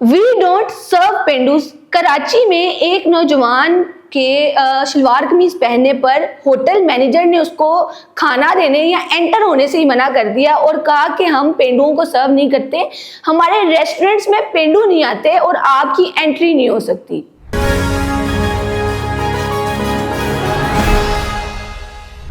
We don't सर्व पेंडूस। कराची में एक नौजवान के शलवार कमीज पहनने पर होटल मैनेजर ने उसको खाना देने या एंटर होने से ही मना कर दिया और कहा कि हम पेंडुओं को सर्व नहीं करते, हमारे रेस्टोरेंट्स में पेंडू नहीं आते और आपकी एंट्री नहीं हो सकती।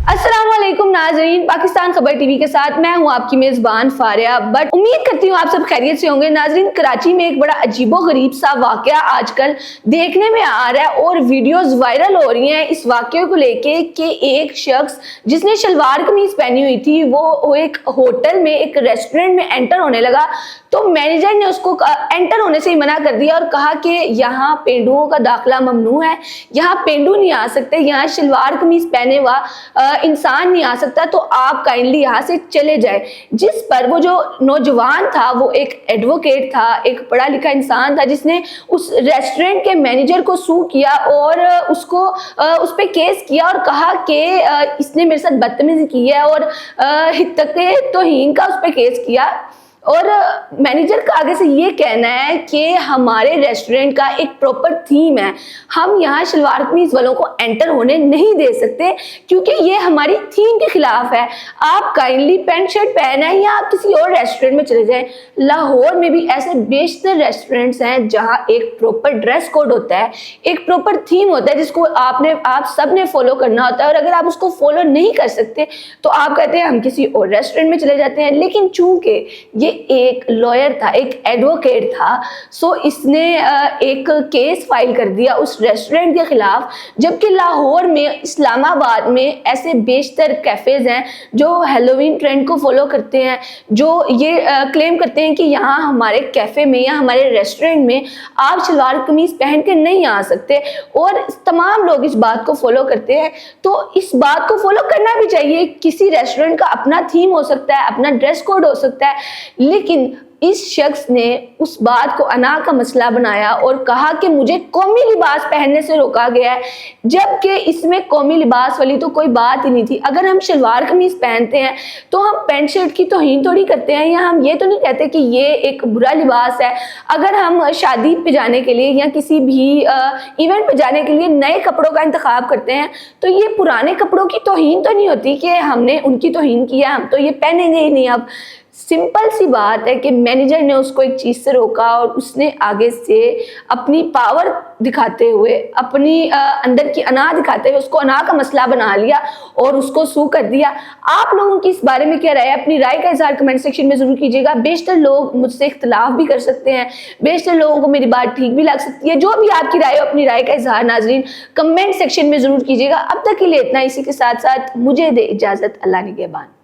अस्सलामुअलैकुम नाजरीन, पाकिस्तान खबर टीवी के साथ मैं हूं आपकी मेज़बान फारिया बट। उम्मीद करती हूं आप सब खैरियत से होंगे। नाजरीन, कराची में एक बड़ा अजीबोगरीब सा वाकया आजकल देखने में आ रहा है और वीडियोस वायरल हो रही हैं इस वाकये को लेके कि एक शख्स जिसने शलवार कमीज पहनी हुई थी वो एक होटल में, एक रेस्टोरेंट में एंटर होने लगा तो मैनेजर ने उसको एंटर होने से ही मना कर दिया और कहा कि यहाँ पेंडुओं का दाखिला ममनू है, यहाँ पेंडू नहीं आ सकते, यहाँ शलवार कमीज पहने हुआ इंसान नहीं आ सकता, तो आप काइंडली यहाँ से चले जाए। जिस पर वो जो नौजवान था वो एक एडवोकेट था, एक पढ़ा लिखा इंसान था जिसने उस रेस्टोरेंट के मैनेजर को सू किया और उसको उस पर केस किया और कहा कि इसने मेरे साथ बदतमीजी की है और हित्तके तौहीन का उस पर केस किया। और मैनेजर का आगे से ये कहना है कि हमारे रेस्टोरेंट का एक प्रॉपर थीम है, हम यहाँ शलवार कमीज वालों को एंटर होने नहीं दे सकते क्योंकि ये हमारी थीम के खिलाफ है। आप काइंडली पैंट शर्ट पहना है या आप किसी और रेस्टोरेंट में चले जाएं। लाहौर में भी ऐसे बेशतर रेस्टोरेंट्स हैं जहाँ एक प्रॉपर ड्रेस कोड होता है, एक प्रॉपर थीम होता है जिसको आप सब ने फॉलो करना होता है और अगर आप उसको फॉलो नहीं कर सकते तो आप कहते हैं हम किसी और रेस्टोरेंट में चले जाते हैं। लेकिन चूंकि ये एक लॉयर था, एक एडवोकेट था, सो इसने एक केस फाइल कर दिया उस रेस्टोरेंट के खिलाफ। जबकि लाहौर में, इस्लामाबाद में ऐसे बेशतर कैफेज हैं जो हैलोवीन ट्रेंड को फॉलो करते हैं, जो ये क्लेम करते हैं कि यहाँ हमारे कैफे में या हमारे रेस्टोरेंट में आप शलवार कमीज पहन के नहीं आ सकते और तमाम लोग इस बात को फॉलो करते हैं। तो इस बात को फॉलो करना भी चाहिए। किसी रेस्टोरेंट का अपना थीम हो सकता है, अपना ड्रेस कोड हो सकता है, लेकिन इस शख्स ने उस बात को अना का मसला बनाया और कहा कि मुझे कौमी लिबास पहनने से रोका गया है, जबकि इसमें कौमी लिबास वाली तो कोई बात ही नहीं थी। अगर हम शलवार कमीज पहनते हैं तो हम पैंट शर्ट की तौहीन थोड़ी करते हैं या हम ये तो नहीं कहते कि ये एक बुरा लिबास है। अगर हम शादी पे जाने के लिए या किसी भी इवेंट पे जाने के लिए नए कपड़ों का इंतखाब करते हैं तो ये पुराने कपड़ों की तौहीन तो नहीं होती कि हमने उनकी तौहीन किया, हम तो ये पहनेंगे ही नहीं। अब सिंपल सी बात है कि मैनेजर ने उसको एक चीज़ से रोका और उसने आगे से अपनी पावर दिखाते हुए, अपनी अंदर की अना दिखाते हुए उसको अना का मसला बना लिया और उसको सू कर दिया। आप लोगों की इस बारे में क्या राय है? अपनी राय का इज़हार कमेंट सेक्शन में ज़रूर कीजिएगा। बेशतर लोग मुझसे इख्तलाफ भी कर सकते हैं, बेशतर लोगों को मेरी बात ठीक भी लग सकती है। जो भी आपकी राय हो, अपनी राय का इज़हार नाजरीन कमेंट सेक्शन में ज़रूर कीजिएगा। अब तक के लिए इतना। इसी के साथ साथ मुझे दे इजाज़त। अल्लाह निगहबान।